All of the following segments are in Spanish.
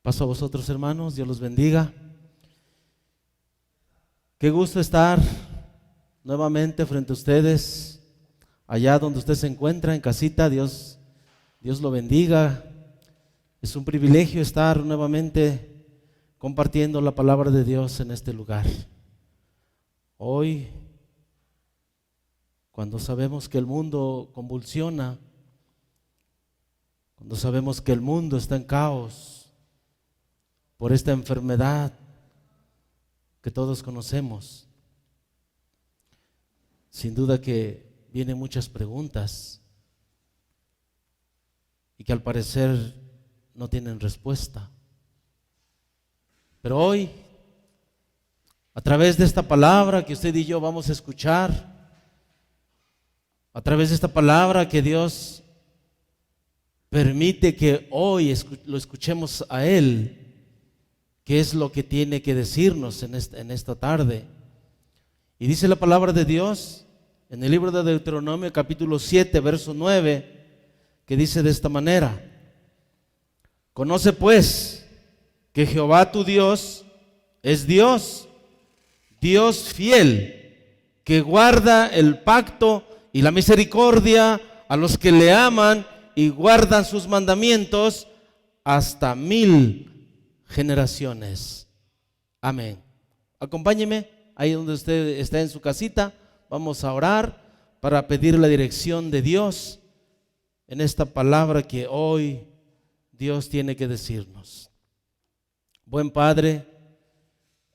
Paso a vosotros, hermanos, Dios los bendiga. Qué gusto estar nuevamente frente a ustedes, allá donde usted se encuentra, en casita. Dios lo bendiga. Es un privilegio estar nuevamente compartiendo la palabra de Dios en este lugar. Hoy, cuando sabemos que el mundo convulsiona, cuando sabemos que el mundo está en caos por esta enfermedad que todos conocemos, sin duda que vienen muchas preguntas y que al parecer no tienen respuesta. Pero hoy, a través de esta palabra que usted y yo vamos a escuchar, a través de esta palabra que Dios permite que hoy lo escuchemos a Él, ¿qué es lo que tiene que decirnos en esta tarde? Y dice la palabra de Dios en el libro de Deuteronomio capítulo 7, verso 9, que dice de esta manera: conoce pues que Jehová tu Dios es Dios, Dios fiel, que guarda el pacto y la misericordia a los que le aman y guardan sus mandamientos hasta 1000 generaciones. Amén. Acompáñeme ahí donde usted está en su casita. Vamos a orar para pedir la dirección de Dios en esta palabra que hoy Dios tiene que decirnos. Buen Padre,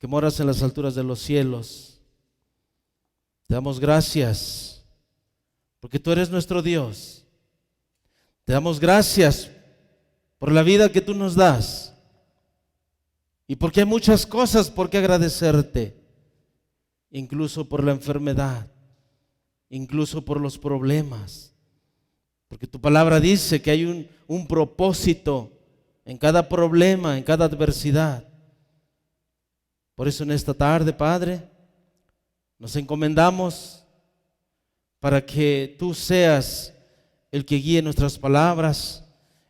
que moras en las alturas de los cielos, te damos gracias porque tú eres nuestro Dios. Te damos gracias por la vida que tú nos das y porque hay muchas cosas por qué agradecerte, incluso por la enfermedad, incluso por los problemas, porque tu palabra dice que hay un propósito en cada problema, en cada adversidad. Por eso en esta tarde, Padre, nos encomendamos para que tú seas el que guíe nuestras palabras,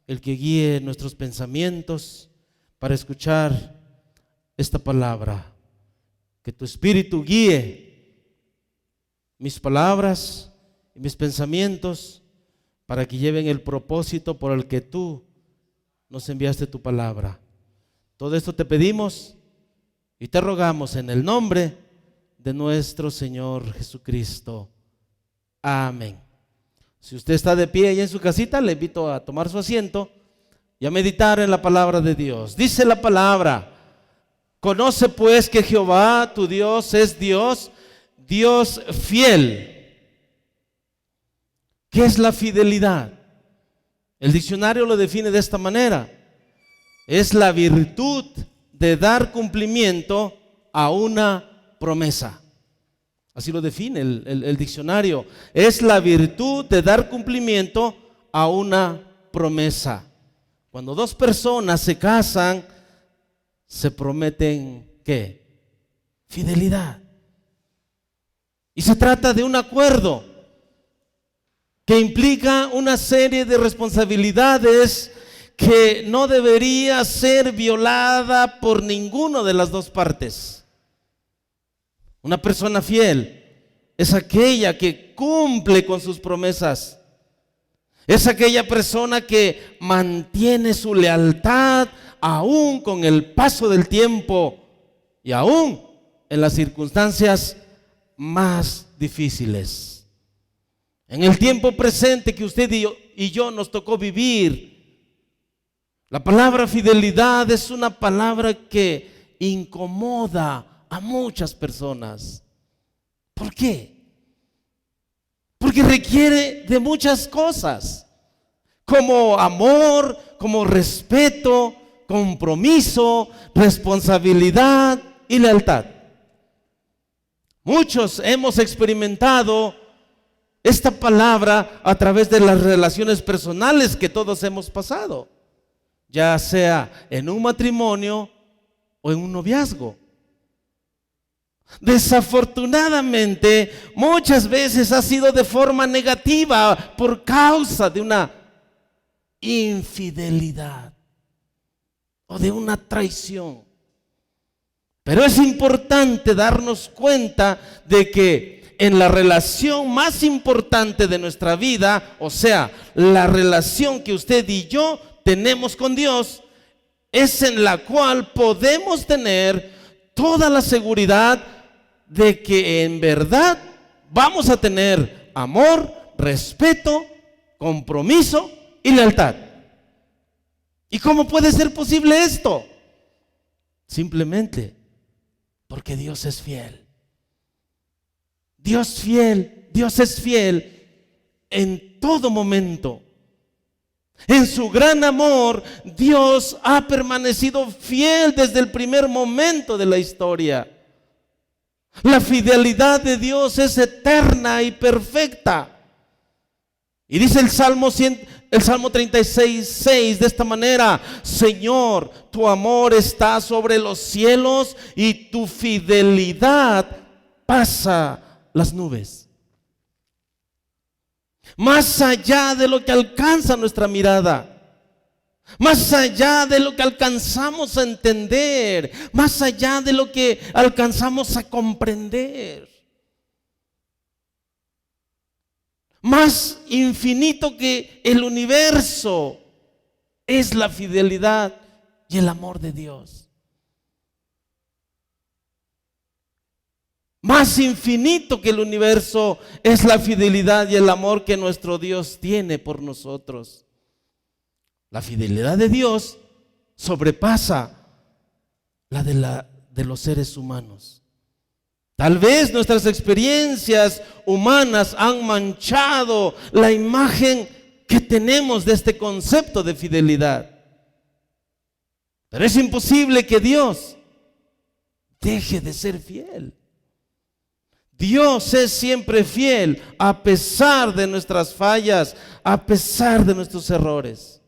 el que guíe nuestros pensamientos para escuchar esta palabra. Que tu Espíritu guíe mis palabras y mis pensamientos para que lleven el propósito por el que tú nos enviaste tu palabra. Todo esto te pedimos y te rogamos en el nombre de nuestro Señor Jesucristo. Amén. Si usted está de pie ahí en su casita, le invito a tomar su asiento y a meditar en la palabra de Dios. Dice la palabra: conoce pues que Jehová tu Dios es Dios, Dios fiel. ¿Qué es la fidelidad? El diccionario lo define de esta manera: es la virtud de dar cumplimiento a una promesa. Así lo define el diccionario. Es la virtud de dar cumplimiento a una promesa. Cuando dos personas se casan, se prometen, ¿qué? Fidelidad. Y se trata de un acuerdo que implica una serie de responsabilidades que no debería ser violada por ninguna de las dos partes. Una persona fiel es aquella que cumple con sus promesas. Es aquella persona que mantiene su lealtad aún con el paso del tiempo y aún en las circunstancias más difíciles. En el tiempo presente que usted y yo nos tocó vivir, la palabra fidelidad es una palabra que incomoda a muchas personas. ¿Por qué? Porque requiere de muchas cosas, como amor, como respeto, compromiso, responsabilidad y lealtad. Muchos hemos experimentado esta palabra a través de las relaciones personales que todos hemos pasado, ya sea en un matrimonio o en un noviazgo. Desafortunadamente, muchas veces ha sido de forma negativa por causa de una infidelidad. o de una traición. Pero es importante darnos cuenta de que en la relación más importante de nuestra vida, o sea, la relación que usted y yo tenemos con Dios, es en la cual podemos tener toda la seguridad de que en verdad vamos a tener amor, respeto, compromiso y lealtad. ¿Y cómo puede ser posible esto? Simplemente porque Dios es fiel. Dios es fiel en todo momento. En su gran amor, Dios ha permanecido fiel desde el primer momento de la historia. La fidelidad de Dios es eterna y perfecta. Y dice el Salmo 36:6 de esta manera: Señor, tu amor está sobre los cielos y tu fidelidad pasa las nubes. Más allá de lo que alcanza nuestra mirada, más allá de lo que alcanzamos a entender, más allá de lo que alcanzamos a comprender, más infinito que el universo es la fidelidad y el amor de Dios. Más infinito que el universo es la fidelidad y el amor que nuestro Dios tiene por nosotros. La fidelidad de Dios sobrepasa la de los seres humanos. Tal vez nuestras experiencias humanas han manchado la imagen que tenemos de este concepto de fidelidad. Pero es imposible que Dios deje de ser fiel. Dios es siempre fiel a pesar de nuestras fallas, a pesar de nuestros errores.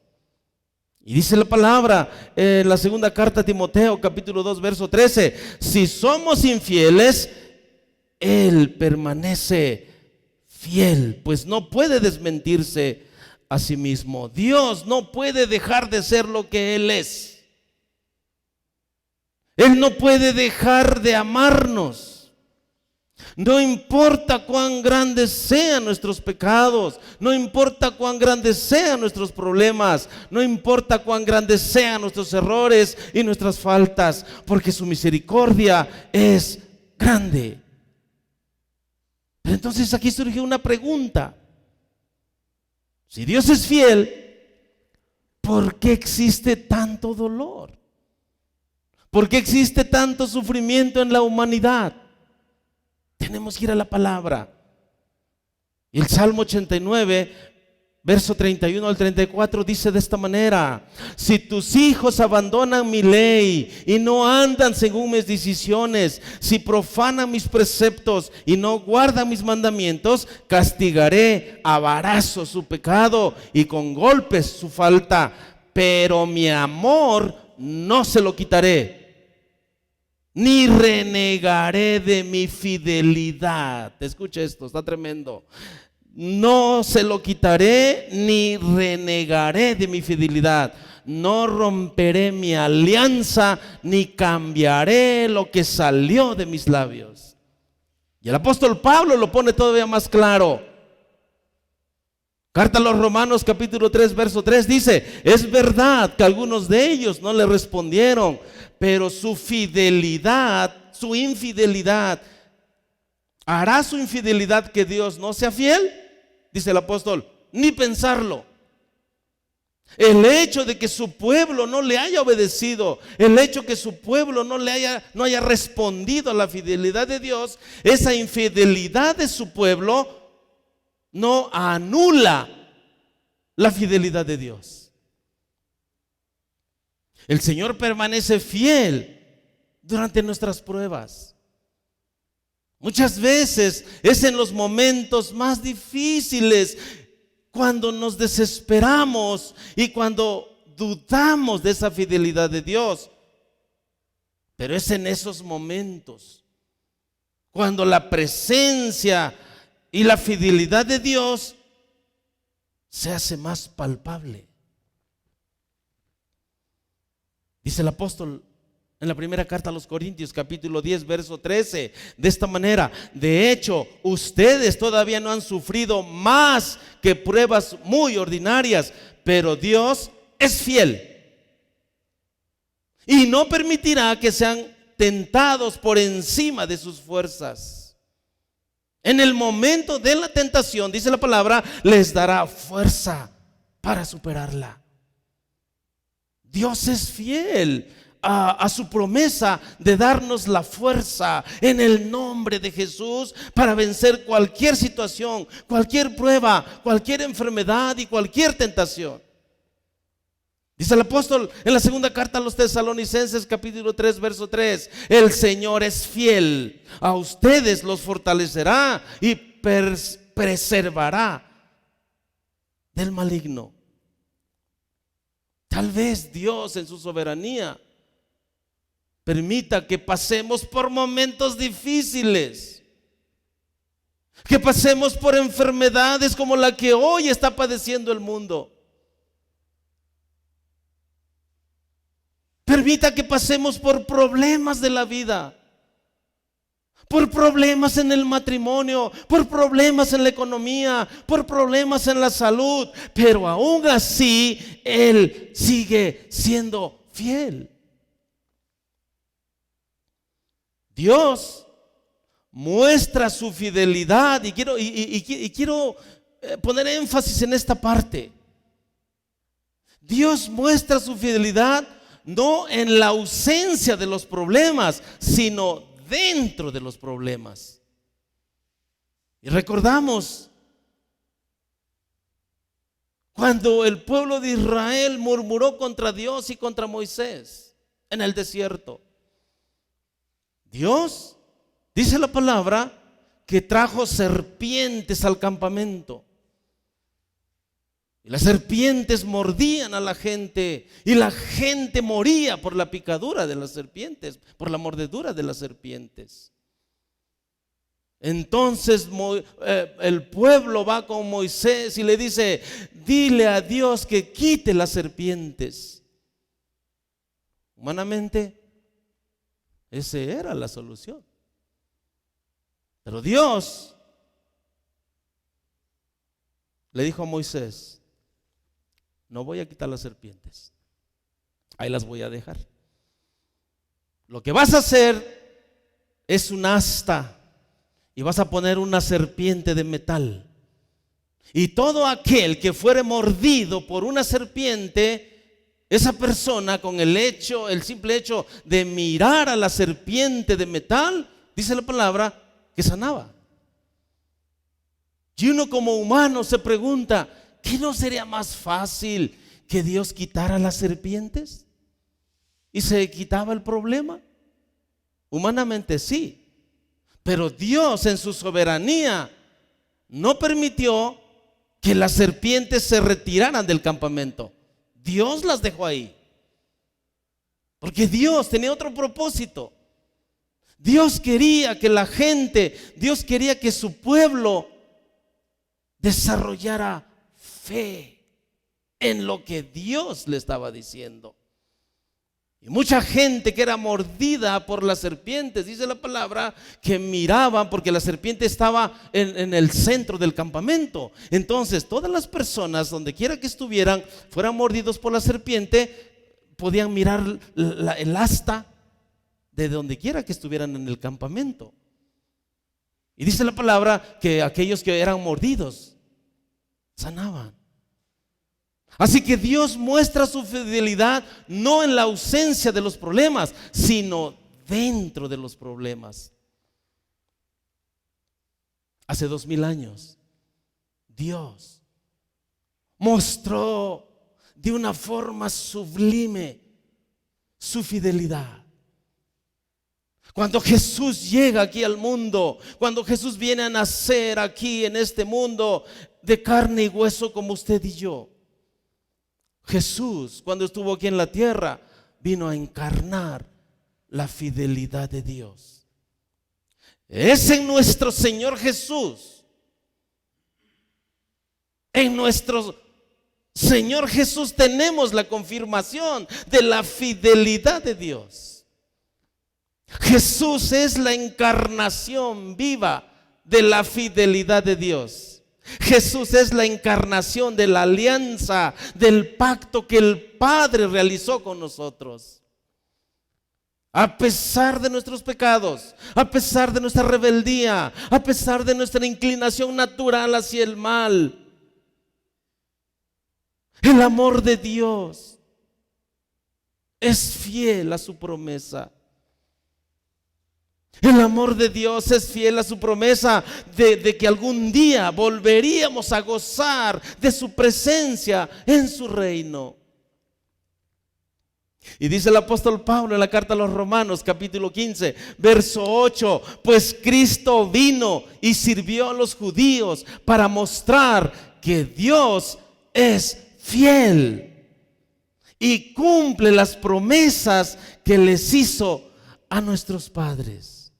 Y dice la palabra en la segunda carta a Timoteo, capítulo 2, verso 13: si somos infieles, Él permanece fiel, pues no puede desmentirse a sí mismo. Dios no puede dejar de ser lo que Él es. Él no puede dejar de amarnos. No importa cuán grandes sean nuestros pecados, no importa cuán grandes sean nuestros problemas, no importa cuán grandes sean nuestros errores y nuestras faltas, porque su misericordia es grande. Pero entonces aquí surge una pregunta: si Dios es fiel, ¿por qué existe tanto dolor? ¿Por qué existe tanto sufrimiento en la humanidad? Tenemos que ir a la palabra. Y el Salmo 89, verso 31 al 34 dice de esta manera: si tus hijos abandonan mi ley y no andan según mis decisiones, si profanan mis preceptos y no guardan mis mandamientos, castigaré a varazos su pecado y con golpes su falta, pero mi amor no se lo quitaré, ni renegaré de mi fidelidad. Escucha esto, está tremendo. No se lo quitaré ni renegaré de mi fidelidad. No romperé mi alianza ni cambiaré lo que salió de mis labios. Y el apóstol Pablo lo pone todavía más claro. Carta a los Romanos capítulo 3 verso 3 dice: es verdad que algunos de ellos no le respondieron, pero su fidelidad, su infidelidad, ¿hará su infidelidad que Dios no sea fiel? Dice el apóstol: ni pensarlo. El hecho de que su pueblo no le haya obedecido, el hecho que su pueblo no haya respondido a la fidelidad de Dios, esa infidelidad de su pueblo no anula la fidelidad de Dios. El Señor permanece fiel durante nuestras pruebas. Muchas veces es en los momentos más difíciles, cuando nos desesperamos y cuando dudamos de esa fidelidad de Dios. Pero es en esos momentos cuando la presencia y la fidelidad de Dios se hace más palpable. Dice el apóstol en la primera carta a los Corintios, capítulo 10, verso 13, de esta manera: de hecho, ustedes todavía no han sufrido más que pruebas muy ordinarias, pero Dios es fiel y no permitirá que sean tentados por encima de sus fuerzas. En el momento de la tentación, dice la palabra, les dará fuerza para superarla. Dios es fiel a su promesa de darnos la fuerza en el nombre de Jesús para vencer cualquier situación, cualquier prueba, cualquier enfermedad y cualquier tentación. Dice el apóstol en la segunda carta a los Tesalonicenses, capítulo 3, verso 3: el Señor es fiel, a ustedes los fortalecerá y preservará del maligno. Tal vez Dios en su soberanía permita que pasemos por momentos difíciles, que pasemos por enfermedades como la que hoy está padeciendo el mundo. Permita que pasemos por problemas de la vida, por problemas en el matrimonio, por problemas en la economía, por problemas en la salud, pero aún así Él sigue siendo fiel. Dios muestra su fidelidad y quiero poner énfasis en esta parte. Dios muestra su fidelidad no en la ausencia de los problemas, sino dentro de los problemas. Y recordamos cuando el pueblo de Israel murmuró contra Dios y contra Moisés en el desierto. Dios, dice la palabra, que trajo serpientes al campamento. Y las serpientes mordían a la gente y la gente moría por la picadura de las serpientes, por la mordedura de las serpientes. Entonces el pueblo va con Moisés y le dice: dile a Dios que quite las serpientes. Humanamente, esa era la solución. Pero Dios le dijo a Moisés: no voy a quitar las serpientes, ahí las voy a dejar. Lo que vas a hacer es un asta y vas a poner una serpiente de metal. Y todo aquel que fuere mordido por una serpiente, esa persona con el simple hecho de mirar a la serpiente de metal, dice la palabra, que sanaba. Y uno como humano se pregunta: ¿qué no sería más fácil que Dios quitara las serpientes y se quitaba el problema? Humanamente sí, pero Dios en su soberanía no permitió que las serpientes se retiraran del campamento. Dios las dejó ahí, porque Dios tenía otro propósito. Dios quería que la gente, Dios quería que su pueblo desarrollara fe en lo que Dios le estaba diciendo. Y mucha gente que era mordida por las serpientes, dice la palabra, que miraban, porque la serpiente estaba en el centro del campamento. Entonces todas las personas, donde quiera que estuvieran, fueran mordidos por la serpiente, podían mirar el asta de donde quiera que estuvieran en el campamento. Y dice la palabra que aquellos que eran mordidos sanaban. Así que Dios muestra su fidelidad no en la ausencia de los problemas, sino dentro de los problemas. Hace 2000 años, Dios mostró de una forma sublime su fidelidad. Cuando Jesús llega aquí al mundo, cuando Jesús viene a nacer aquí en este mundo de carne y hueso como usted y yo, Jesús, cuando estuvo aquí en la tierra, vino a encarnar la fidelidad de Dios. Es en nuestro Señor Jesús, en nuestro Señor Jesús, tenemos la confirmación de la fidelidad de Dios. Jesús es la encarnación viva de la fidelidad de Dios. Jesús es la encarnación de la alianza, del pacto que el Padre realizó con nosotros. A pesar de nuestros pecados, a pesar de nuestra rebeldía, a pesar de nuestra inclinación natural hacia el mal, el amor de Dios es fiel a su promesa. El amor de Dios es fiel a su promesa de que algún día volveríamos a gozar de su presencia en su reino. Y dice el apóstol Pablo en la carta a los Romanos, capítulo 15, verso 8: pues Cristo vino y sirvió a los judíos para mostrar que Dios es fiel y cumple las promesas que les hizo a nuestros padres.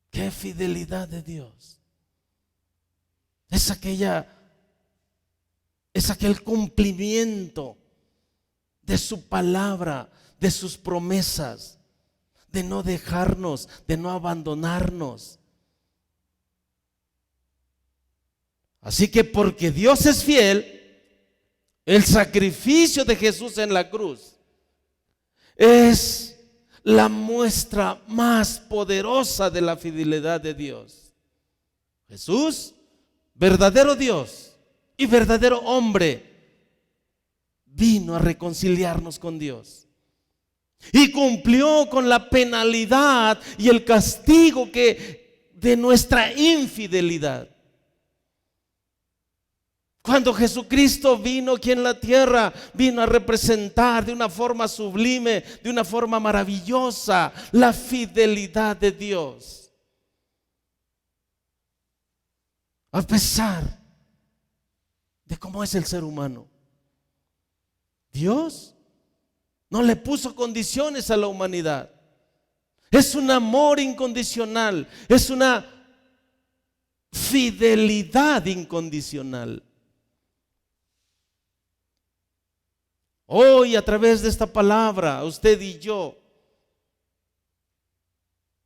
¡Qué fidelidad de Dios! Es aquel cumplimiento de su palabra, de sus promesas, de no dejarnos, de no abandonarnos. Así que porque Dios es fiel, el sacrificio de Jesús en la cruz es la muestra más poderosa de la fidelidad de Dios. Jesús, verdadero Dios y verdadero hombre, vino a reconciliarnos con Dios y cumplió con la penalidad y el castigo de nuestra infidelidad. Cuando Jesucristo vino aquí en la tierra, vino a representar de una forma sublime, de una forma maravillosa, la fidelidad de Dios. A pesar de cómo es el ser humano, Dios no le puso condiciones a la humanidad. Es un amor incondicional, es una fidelidad incondicional. Hoy, a través de esta palabra, usted y yo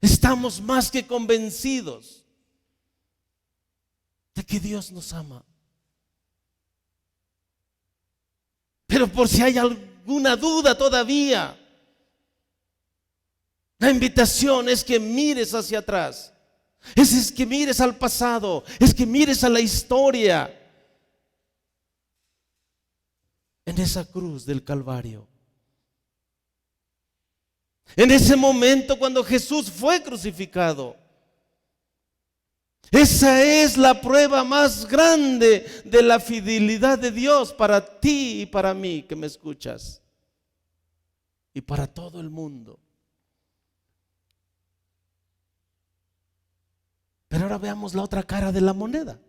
estamos más que convencidos de que Dios nos ama. Pero por si hay alguna duda todavía, la invitación es que mires hacia atrás, es que mires al pasado, es que mires a la historia. En esa cruz del Calvario, en ese momento cuando Jesús fue crucificado, esa es la prueba más grande de la fidelidad de Dios para ti y para mí que me escuchas, y para todo el mundo. Pero ahora veamos la otra cara de la moneda.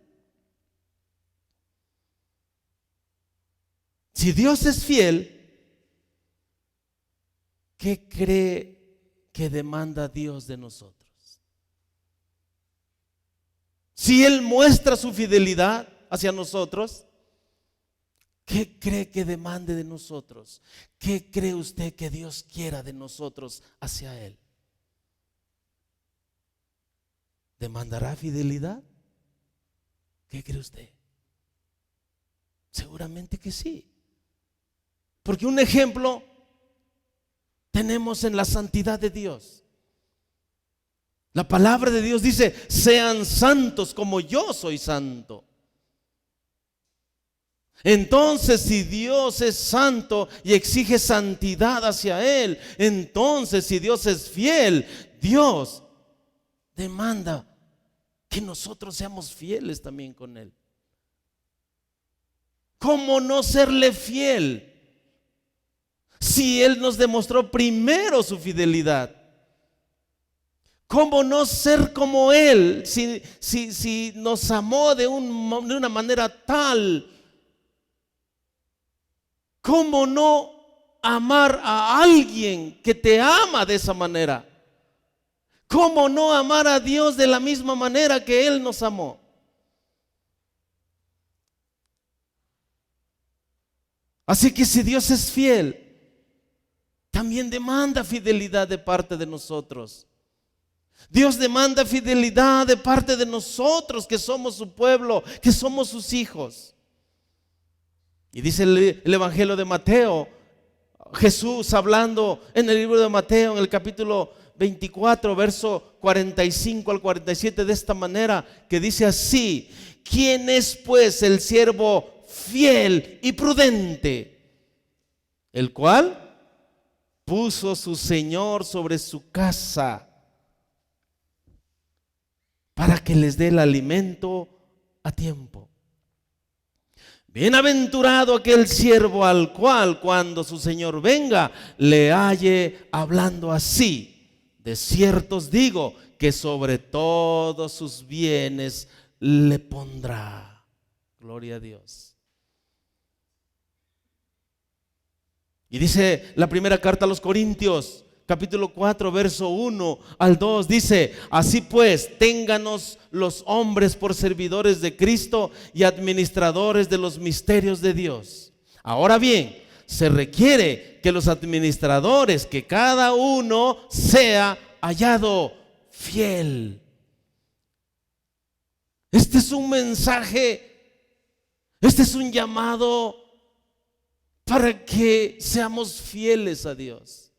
Si Dios es fiel, ¿qué cree que demanda Dios de nosotros? Si Él muestra su fidelidad hacia nosotros, ¿qué cree que demande de nosotros? ¿Qué cree usted que Dios quiera de nosotros hacia Él? ¿Demandará fidelidad? ¿Qué cree usted? Seguramente que sí. Porque un ejemplo tenemos en la santidad de Dios. La palabra de Dios dice: sean santos como yo soy santo. Entonces, si Dios es santo y exige santidad hacia Él, entonces si Dios es fiel, Dios demanda que nosotros seamos fieles también con Él. ¿Cómo no serle fiel si Él nos demostró primero su fidelidad? ¿Cómo no ser como Él si nos amó de una manera tal? ¿Cómo no amar a alguien que te ama de esa manera? ¿Cómo no amar a Dios de la misma manera que Él nos amó? Así que si Dios es fiel, también demanda fidelidad de parte de nosotros. Dios demanda fidelidad de parte de nosotros, que somos su pueblo, que somos sus hijos. Y dice el Evangelio de Mateo, Jesús hablando en el libro de Mateo, en el capítulo 24, verso 45 al 47, de esta manera, que dice así: ¿quién es pues el siervo fiel y prudente, el cual puso su Señor sobre su casa para que les dé el alimento a tiempo? Bienaventurado aquel siervo al cual, cuando su Señor venga, le halle hablando así. De cierto os digo que sobre todos sus bienes le pondrá. Gloria a Dios. Y dice la primera carta a los Corintios, capítulo 4, verso 1 al 2, dice: así pues, ténganos los hombres por servidores de Cristo y administradores de los misterios de Dios. Ahora bien, se requiere que los administradores, que cada uno sea hallado fiel. Este es un mensaje, este es un llamado para que seamos fieles a Dios.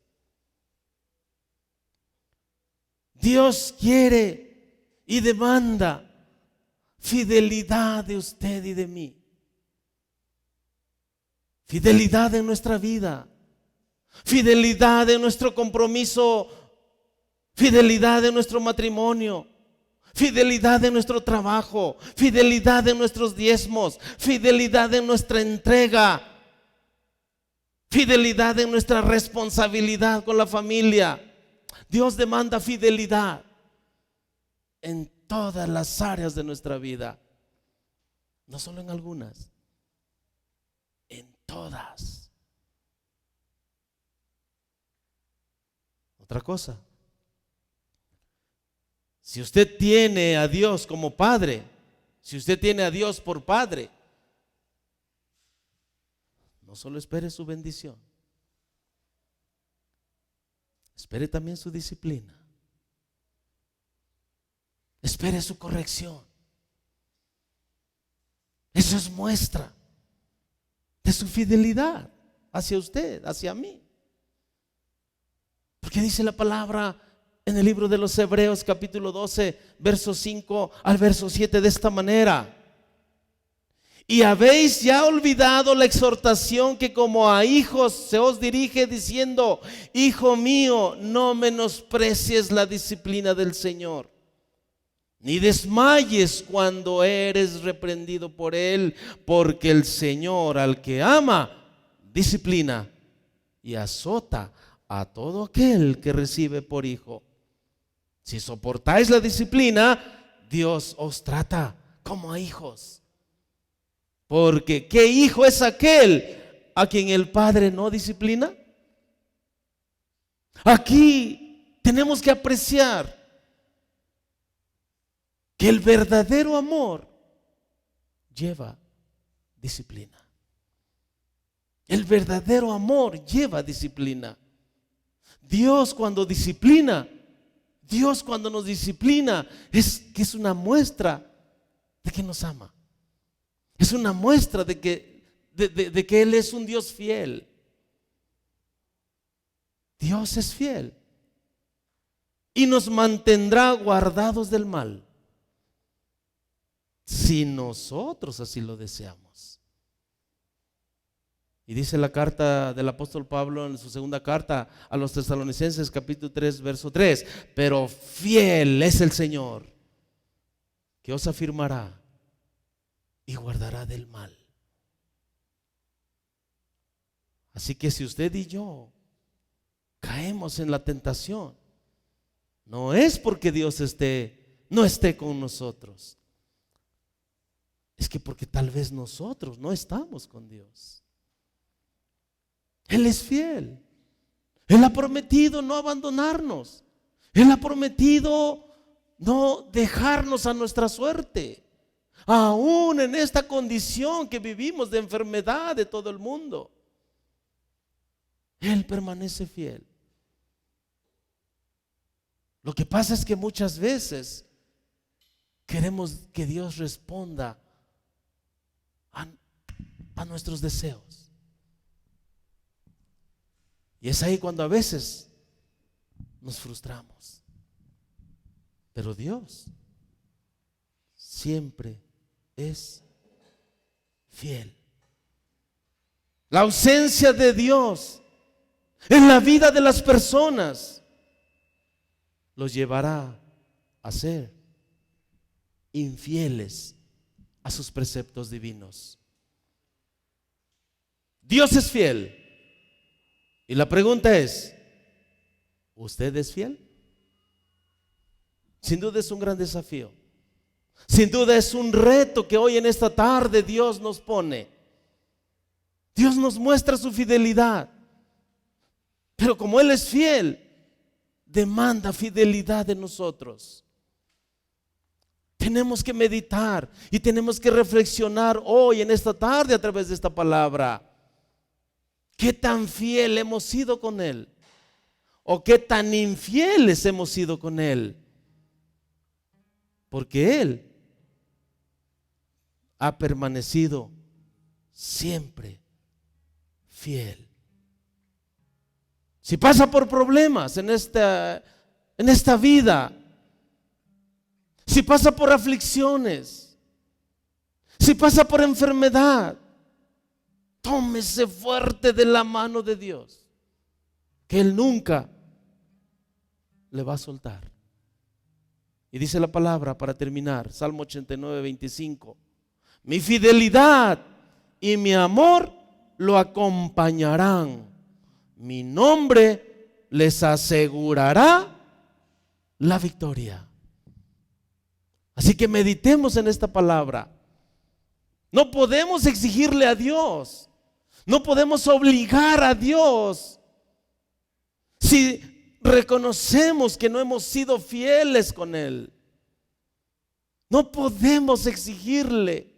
Dios quiere y demanda fidelidad de usted y de mí. Fidelidad en nuestra vida, fidelidad en nuestro compromiso, fidelidad en nuestro matrimonio, fidelidad en nuestro trabajo, fidelidad en nuestros diezmos, fidelidad en nuestra entrega, fidelidad en nuestra responsabilidad con la familia. Dios demanda fidelidad en todas las áreas de nuestra vida, no solo en algunas, en todas. Otra cosa, si usted tiene a Dios como Padre, si usted tiene a Dios por Padre, no solo espere su bendición, espere también su disciplina, espere su corrección. Eso es muestra de su fidelidad hacia usted, hacia mí. Porque dice la palabra en el libro de los Hebreos, capítulo 12, verso 5 al verso 7, de esta manera: y habéis ya olvidado la exhortación que como a hijos se os dirige, diciendo: hijo mío, no menosprecies la disciplina del Señor, ni desmayes cuando eres reprendido por Él, porque el Señor al que ama disciplina y azota a todo aquel que recibe por hijo. Si soportáis la disciplina, Dios os trata como a hijos. Porque ¿qué hijo es aquel a quien el Padre no disciplina? Aquí tenemos que apreciar que el verdadero amor lleva disciplina. El verdadero amor lleva disciplina. Dios cuando disciplina, Dios cuando nos disciplina, es una muestra de que nos ama. Es una muestra de que Él es un Dios fiel. Dios es fiel y nos mantendrá guardados del mal, si nosotros así lo deseamos. Y dice la carta del apóstol Pablo en su segunda carta a los Tesalonicenses, capítulo 3, verso 3: pero fiel es el Señor, que os afirmará y guardará del mal. Así que si usted y yo caemos en la tentación, no es porque Dios no esté con nosotros, es que porque tal vez nosotros no estamos con Dios. Él es fiel. Él ha prometido no abandonarnos. Él ha prometido no dejarnos a nuestra suerte, aún en esta condición que vivimos de enfermedad de todo el mundo. Él permanece fiel. Lo que pasa es que muchas veces queremos que Dios responda a nuestros deseos. Y es ahí cuando a veces nos frustramos. Pero Dios siempre es fiel. La ausencia de Dios en la vida de las personas los llevará a ser infieles a sus preceptos divinos. Dios es fiel. Y la pregunta es, ¿usted es fiel? Sin duda es un gran desafío. Sin duda es un reto que hoy en esta tarde Dios nos pone. Dios nos muestra su fidelidad. Pero como Él es fiel, demanda fidelidad de nosotros. Tenemos que meditar y tenemos que reflexionar hoy en esta tarde a través de esta palabra. ¿Qué tan fiel hemos sido con Él? ¿O qué tan infieles hemos sido con Él? Porque Él ha permanecido siempre fiel. Si pasa por problemas en esta vida, si pasa por aflicciones, si pasa por enfermedad, tómese fuerte de la mano de Dios, que Él nunca le va a soltar. Y dice la palabra para terminar, Salmo 89, 25: mi fidelidad y mi amor lo acompañarán, mi nombre les asegurará la victoria. Así que meditemos en esta palabra. No podemos exigirle a Dios, no podemos obligar a Dios. Si reconocemos que no hemos sido fieles con Él, no podemos exigirle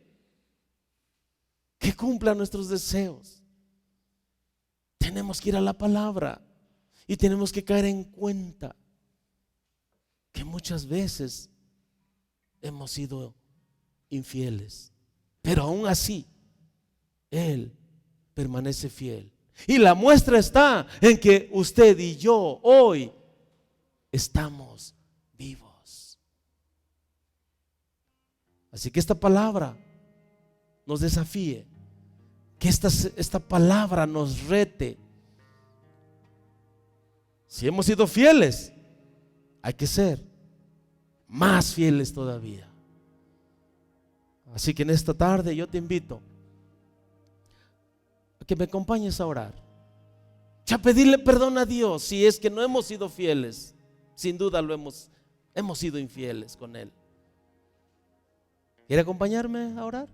que cumpla nuestros deseos. Tenemos que ir a la palabra y tenemos que caer en cuenta que muchas veces hemos sido infieles, pero aún así Él permanece fiel. Y la muestra está en que usted y yo hoy estamos vivos. Así que esta palabra nos desafíe, que esta palabra nos rete. Si hemos sido fieles, hay que ser más fieles todavía. Así que en esta tarde yo te invito a que me acompañes a orar, a pedirle perdón a Dios si es que no hemos sido fieles. Sin duda hemos sido infieles con Él. ¿Quiere acompañarme a orar?